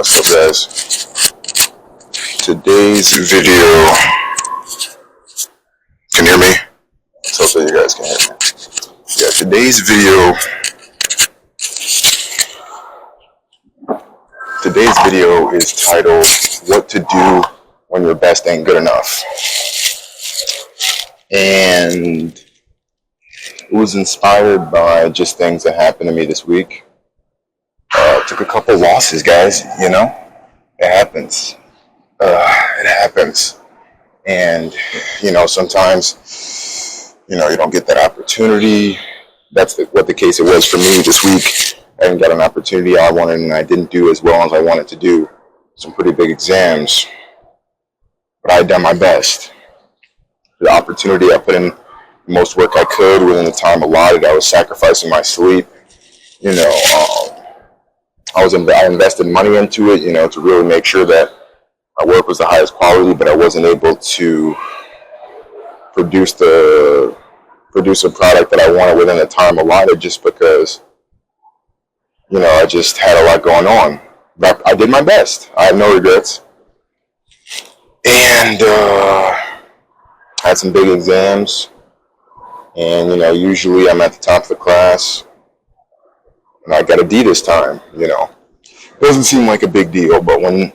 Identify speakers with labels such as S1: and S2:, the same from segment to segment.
S1: What's up, guys? Today's video. Can you hear me? So hopefully you guys can hear me. Yeah, today's video is titled "What to Do When Your Best Ain't Good Enough," and it was inspired by just things that happened to me this week. Took a couple losses, guys. You know, it happens. It happens, and sometimes you don't get that opportunity. That's what the case it was for me this week. I didn't get an opportunity I wanted, and I didn't do as well as I wanted to do. Some pretty big exams, but I had done my best. The opportunity, I put in the most work I could within the time allotted. I was sacrificing my sleep. I invested money into it, to really make sure that my work was the highest quality, but I wasn't able to produce a product that I wanted within the time allotted just because, I just had a lot going on. But I did my best. I have no regrets. And had some big exams. And, usually I'm at the top of the class. And I got a D this time, It doesn't seem like a big deal, but when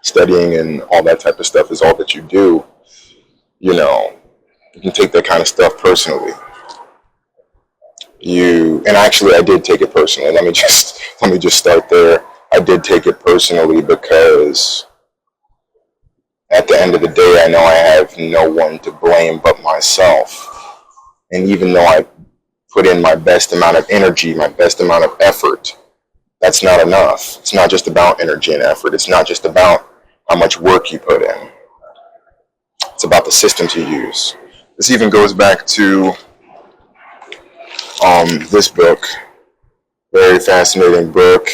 S1: studying and all that type of stuff is all that you do, you can take that kind of stuff personally. And actually I did take it personally. Let me just start there. I did take it personally because at the end of the day, I know I have no one to blame but myself. And even though I put in my best amount of energy, my best amount of effort, that's not enough. It's not just about energy and effort. It's not just about how much work you put in. It's about the systems you use. This even goes back to this book. Very fascinating book.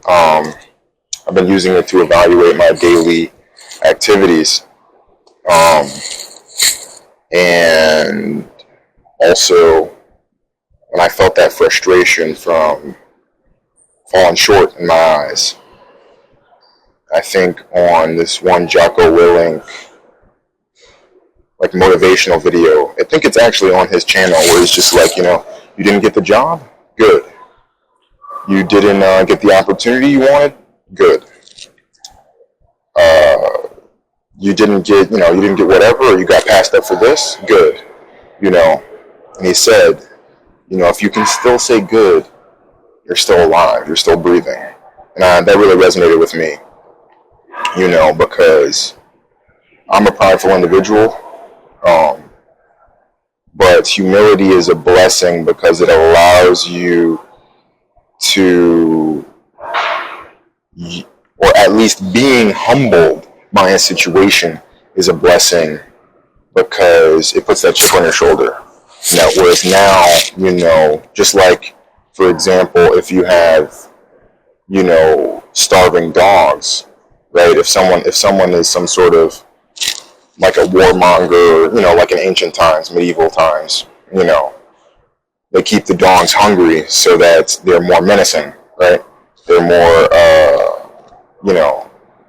S1: I've been using it to evaluate my daily activities. And also, when I felt that frustration from falling short in my eyes, I think on this one Jocko Willink motivational video, I think it's actually on his channel, where he's just like, you didn't get the job? Good. You didn't get the opportunity you wanted? Good. You didn't get whatever, or you got passed up for this? Good. And he said, if you can still say good, you're still alive, you're still breathing. And that really resonated with me, because I'm a prideful individual, but humility is a blessing because it allows you to, or at least being humbled by a situation is a blessing because it puts that chip on your shoulder. Whereas now, just like, for example, if you have, starving dogs, right? If someone is some sort of like a warmonger, like in ancient times, medieval times, they keep the dogs hungry so that they're more menacing, right? They're more,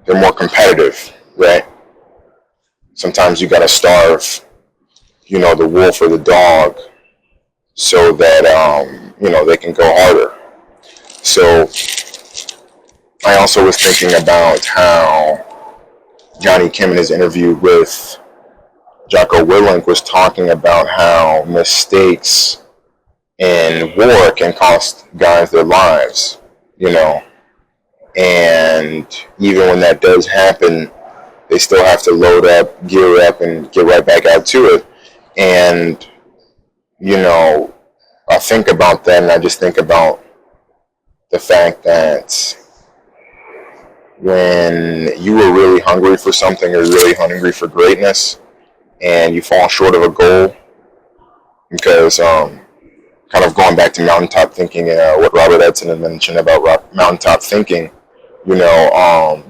S1: they're more competitive, right? Sometimes you gotta starve, the wolf or the dog so that, they can go harder. So I also was thinking about how Johnny Kim in his interview with Jocko Willink was talking about how mistakes in war can cost guys their lives, and even when that does happen, they still have to load up, gear up, and get right back out to it. And, I think about that, and I just think about the fact that when you are really hungry for something, or really hungry for greatness, and you fall short of a goal, because kind of going back to mountaintop thinking, what Robert Edson had mentioned about mountaintop thinking, I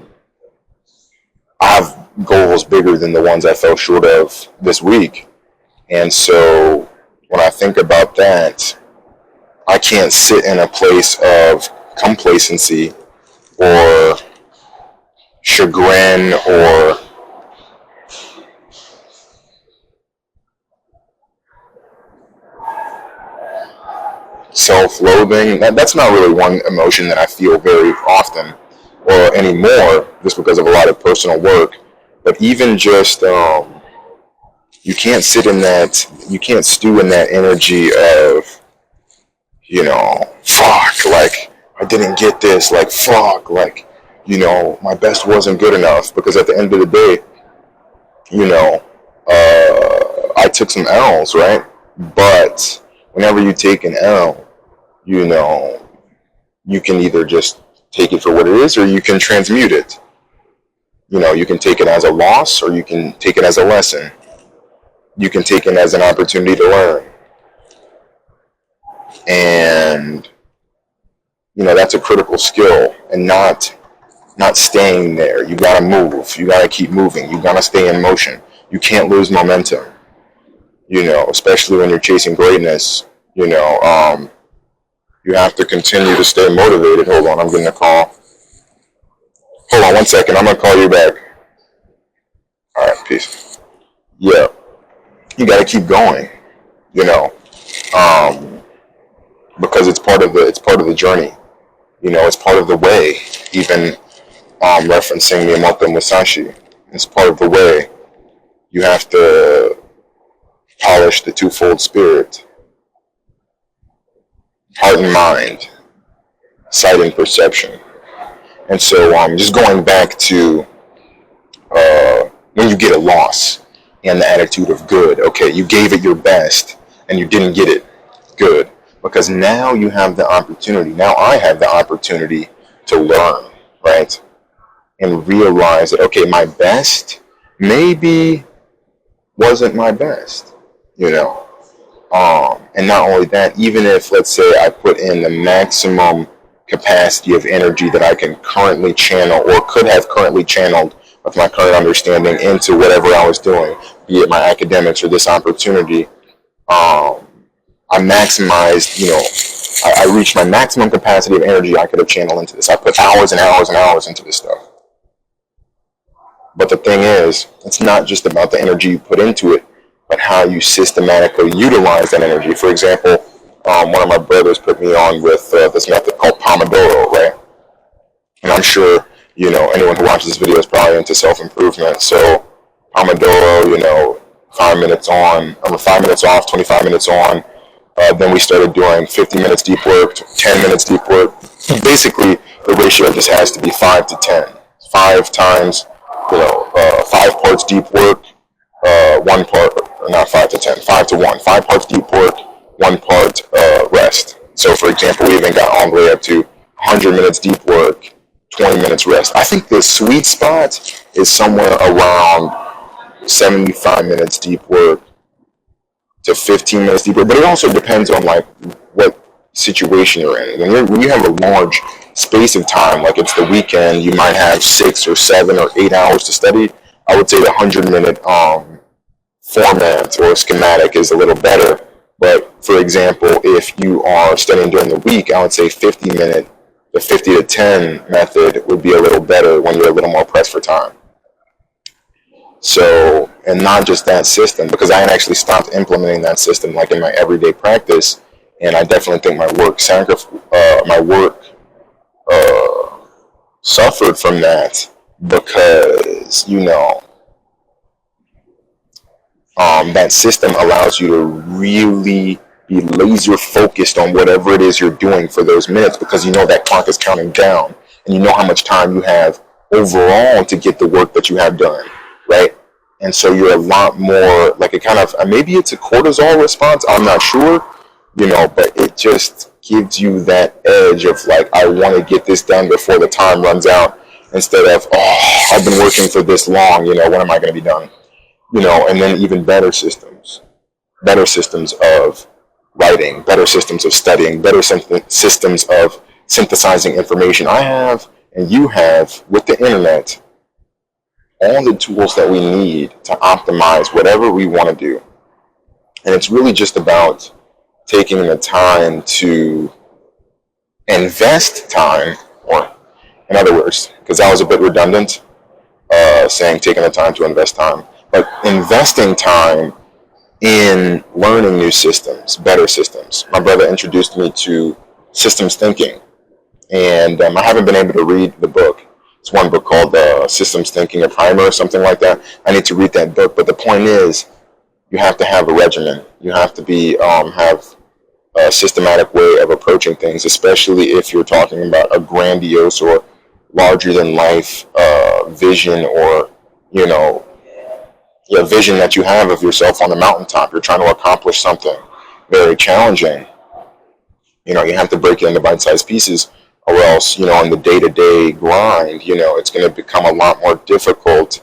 S1: have goals bigger than the ones I fell short of this week. And so when I think about that, I can't sit in a place of complacency or chagrin or self-loathing. That's not really one emotion that I feel very often or anymore, just because of a lot of personal work. But even just you can't sit in that, you can't stew in that energy of, fuck, like I didn't get this, like fuck, like my best wasn't good enough, because at the end of the day, I took some L's, right? But whenever you take an L, you can either just take it for what it is, or you can transmute it. You can take it as a loss, or you can take it as a lesson. You can take it as an opportunity to learn. And, that's a critical skill, and not staying there. You gotta move. You gotta keep moving. You gotta stay in motion. You can't lose momentum, especially when you're chasing greatness. You have to continue to stay motivated. Hold on, I'm getting a call. Hold on 1 second. I'm going to call you back. All right, peace. Yeah. You got to keep going, because it's part of the journey. It's part of the way. Even referencing Miyamoto Musashi, it's part of the way. You have to polish the twofold spirit: heart and mind, sight and perception. And so, just going back to when you get a loss and the attitude of good. Okay, you gave it your best and you didn't get it. Good. Because now you have the opportunity. Now I have the opportunity to learn, right? And realize that, okay, my best maybe wasn't my best, and not only that, even if, let's say, I put in the maximum capacity of energy that I can currently channel, or could have currently channeled with my current understanding, into whatever I was doing, be it my academics or this opportunity, I maximized, I reached my maximum capacity of energy I could have channeled into this. I put hours and hours and hours into this stuff. But the thing is, it's not just about the energy you put into it, but how you systematically utilize that energy. For example, one of my brothers put me on with this method called Pomodoro, right? And I'm sure, anyone who watches this video is probably into self-improvement. So Pomodoro, 5 minutes on, 5 minutes off, 25 minutes on. Then we started doing 50 minutes deep work, 10 minutes deep work. Basically, the ratio just has to be 5 to 10. 5 times, 5 parts deep work, 1 part, not 5 to 10, 5 to 1. 5 parts deep work, 1 part rest. So, for example, we even got all the way up to 100 minutes deep work, 20 minutes rest. I think the sweet spot is somewhere around 75 minutes deep work to 15 minutes deep work. But it also depends on what situation you're in. When you have a large space of time, like it's the weekend, you might have 6 or 7 or 8 hours to study. I would say the 100-minute format or schematic is a little better. But for example, if you are studying during the week, I would say the 50 to 10 method would be a little better when you're a little more pressed for time. So, and not just that system, because I had actually stopped implementing that system in my everyday practice, and I definitely think my work suffered from that, because that system allows you to really be laser focused on whatever it is you're doing for those minutes, because that clock is counting down, and how much time you have overall to get the work that you have done, right? And so you're a lot more maybe it's a cortisol response, I'm not sure, but it just gives you that edge of I want to get this done before the time runs out, instead of, I've been working for this long, when am I going to be done? And then even better systems of writing, better systems of studying, better systems of synthesizing information. I have, and you have, with the internet, all the tools that we need to optimize whatever we want to do. And it's really just about taking the time to invest time, or in other words, because that was a bit redundant, saying taking the time to invest time, but investing time in learning new systems, better systems. My brother introduced me to systems thinking, and I haven't been able to read the book. It's one book called Systems Thinking, a Primer or something like that. I need to read that book, but the point is, you have to have a regimen. You have to be have a systematic way of approaching things, especially if you're talking about a grandiose or larger than life vision, or you know, a vision that you have of yourself on the mountaintop. You're trying to accomplish something very challenging. You have to break it into bite-sized pieces, or else, in the day-to-day grind, it's going to become a lot more difficult,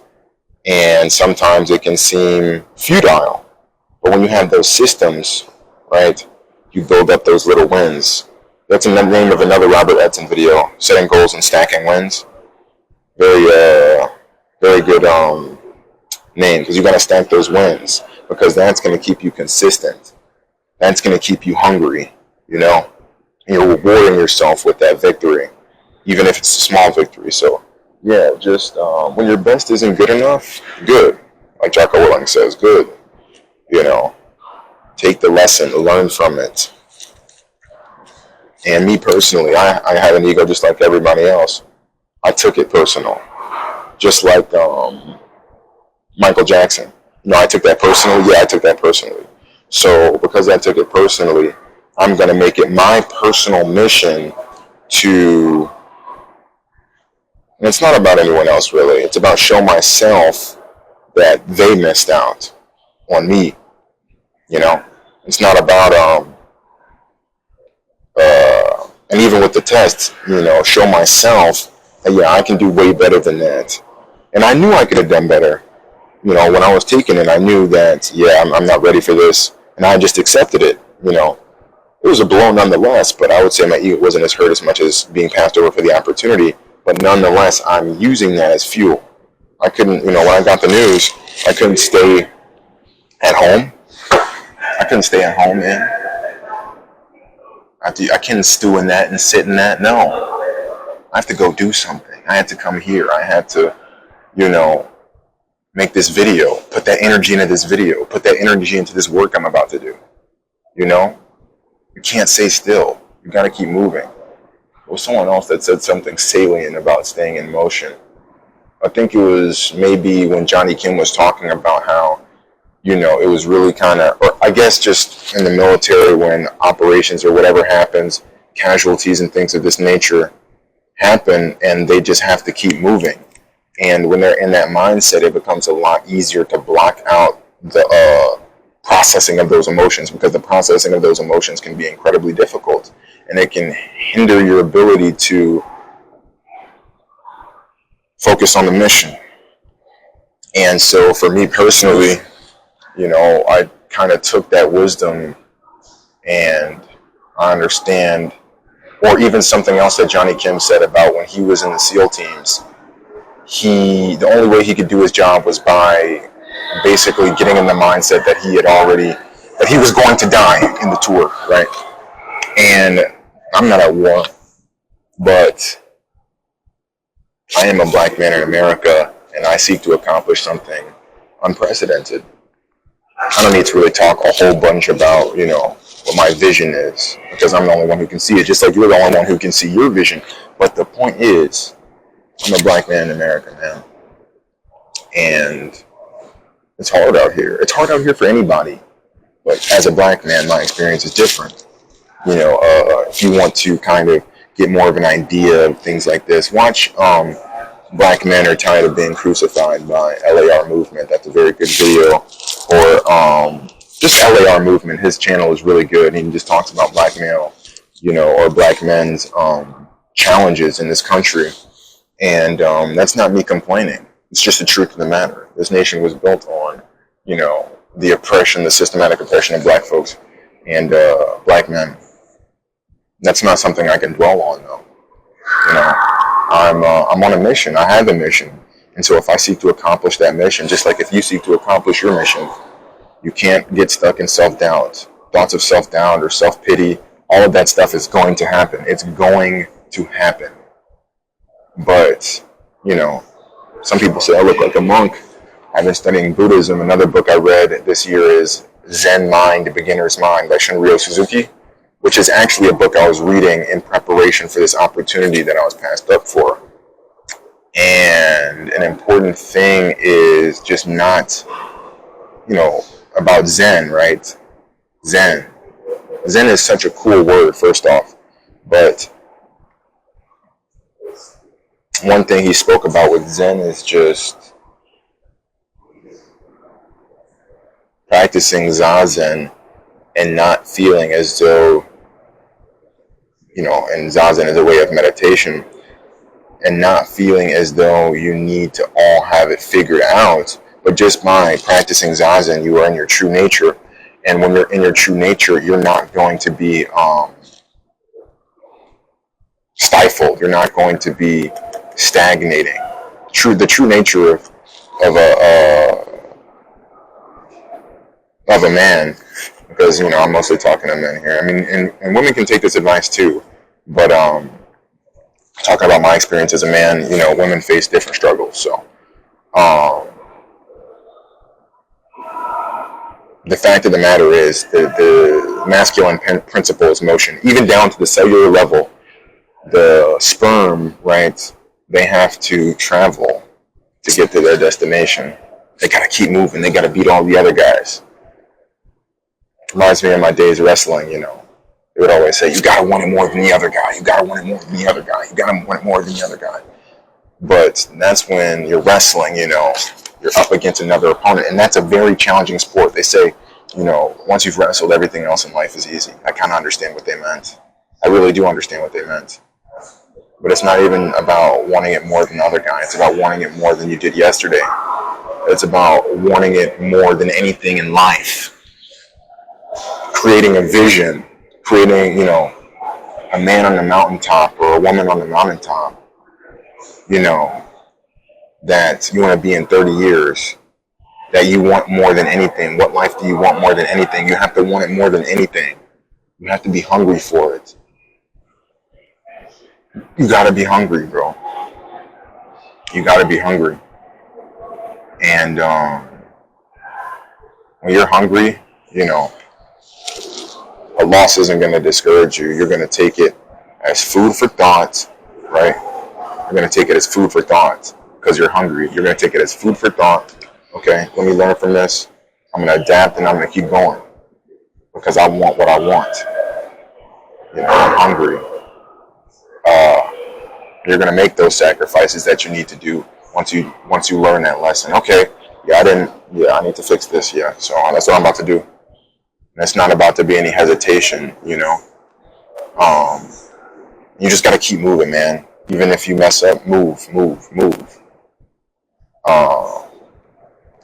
S1: and sometimes it can seem futile. But when you have those systems, right, you build up those little wins. That's the name of another Robert Edson video, Setting Goals and Stacking Wins. Very good name, because you got to stack those wins, because that's going to keep you consistent. That's going to keep you hungry, and you're rewarding yourself with that victory, even if it's a small victory. So, yeah, just when your best isn't good enough, good. Like Jocko Willink says, good. Take the lesson, learn from it. And me personally, I had an ego just like everybody else. I took it personal, just like Michael Jackson. I took that personally. Yeah, I took that personally. So because I took it personally, I'm going to make it my personal mission to, and it's not about anyone else really, it's about show myself that they missed out on me. It's not about, and even with the test, show myself that, yeah, I can do way better than that. And I knew I could have done better. When I was taking it, I knew that, yeah, I'm not ready for this. And I just accepted it. It was a blow nonetheless, but I would say my ego wasn't as hurt as much as being passed over for the opportunity. But nonetheless, I'm using that as fuel. I couldn't, when I got the news, I couldn't stay at home. And I couldn't stew in that and sit in that. No. I have to go do something. I had to come here. I had to, make this video, put that energy into this video, put that energy into this work I'm about to do. You can't stay still. You got to keep moving. There was someone else that said something salient about staying in motion. I think it was maybe when Johnny Kim was talking about how, it was really kind of, or I guess just in the military when operations or whatever happens, casualties and things of this nature happen, and they just have to keep moving. And when they're in that mindset, it becomes a lot easier to block out the processing of those emotions, because the processing of those emotions can be incredibly difficult, and it can hinder your ability to focus on the mission. And so for me personally, I kind of took that wisdom, and I understand, or even something else that Johnny Kim said about when he was in the SEAL teams, the only way he could do his job was by basically getting in the mindset that he was going to die in the tour, right? And I'm not at war, but I am a black man in America, and I seek to accomplish something unprecedented. I don't need to really talk a whole bunch about, what my vision is, because I'm the only one who can see it, just like you're the only one who can see your vision. But the point is, I'm a black man in America, man. And it's hard out here. It's hard out here for anybody. But as a black man, my experience is different. If you want to kind of get more of an idea of things like this, watch Black Men Are Tired of Being Crucified by LAR Movement. That's a very good video. Or just LAR Movement. His channel is really good. He just talks about black male, or black men's challenges in this country. And that's not me complaining. It's just the truth of the matter. This nation was built on, the oppression, the systematic oppression of black folks and black men. That's not something I can dwell on, though. I'm on a mission. I have a mission. And so if I seek to accomplish that mission, just like if you seek to accomplish your mission, you can't get stuck in self-doubt. Thoughts of self-doubt or self-pity All of that stuff is going to happen. It's going to happen. But, you know, some people say I look like a monk. I've been studying Buddhism. Another book I read this year is Zen Mind, The Beginner's Mind by Shunryu Suzuki, which is actually a book I was reading in preparation for this opportunity that I was passed up for. And an important thing is just not, you know, about Zen, right? Zen. Zen is such a cool word, first off. But one thing he spoke about with Zen is just practicing Zazen and not feeling as though, you know, and Zazen is a way of meditation, and not feeling as though you need to all have it figured out, but just by practicing Zazen, you are in your true nature. And when you're in your true nature, you're not going to be stifled. You're not going to be stagnating. The true nature of a man, because, you know, I'm mostly talking to men here. I mean, and women can take this advice too, but talking about my experience as a man, you know, women face different struggles. So the fact of the matter is the masculine principle is motion, even down to the cellular level. The sperm, right, they have to travel to get to their destination. They got to keep moving. They got to beat all the other guys. Reminds me of my days wrestling, you know. They would always say, you got to want it more than the other guy. You got to want it more than the other guy. You got to want it more than the other guy. But that's when you're wrestling, you know, you're up against another opponent. And that's a very challenging sport. They say, you know, once you've wrestled, everything else in life is easy. I kind of understand what they meant. I really do understand what they meant. But it's not even about wanting it more than the other guy. It's about wanting it more than you did yesterday. It's about wanting it more than anything in life. Creating a vision, creating, you know, a man on the mountaintop or a woman on the mountaintop, you know, that you want to be in 30 years, that you want more than anything. What life do you want more than anything? You have to want it more than anything. You have to be hungry for it. You got to be hungry, bro. You got to be hungry. And when you're hungry, you know, a loss isn't going to discourage you. You're going to take it as food for thought, right? You're going to take it as food for thought because you're hungry. You're going to take it as food for thought. Okay, let me learn from this. I'm going to adapt and I'm going to keep going because I want what I want. You know, I'm hungry. You're going to make those sacrifices that you need to do once you learn that lesson. Okay, I need to fix this. Yeah, so that's what I'm about to do. And it's not about to be any hesitation, you know. You just got to keep moving, man. Even if you mess up, move.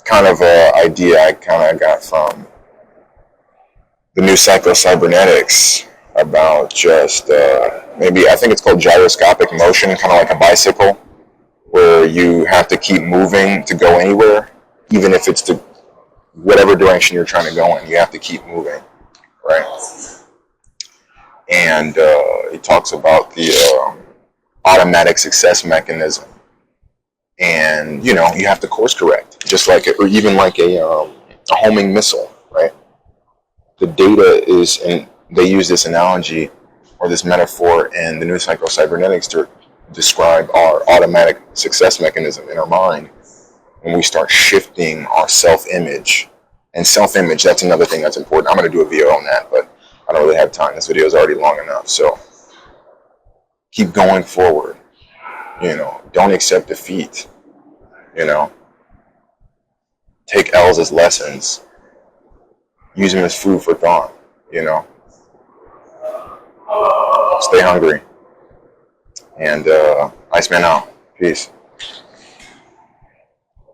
S1: Kind of an idea I kind of got from the new Psycho-Cybernetics about just maybe, I think it's called gyroscopic motion, kind of like a bicycle, where you have to keep moving to go anywhere, even if it's to whatever direction you're trying to go in. You have to keep moving, right? And he talks about the automatic success mechanism. And, you know, you have to course correct, just like, or even like a homing missile, right? The data is, and they use this analogy or this metaphor in the new Psycho-Cybernetics to describe our automatic success mechanism in our mind when we start shifting our self-image. And self-image, that's another thing that's important. I'm going to do a video on that, but I don't really have time. This video is already long enough. So keep going forward. You know, don't accept defeat. You know, take L's as lessons. Use them as food for thought. You know, stay hungry. And Iceman out. Peace.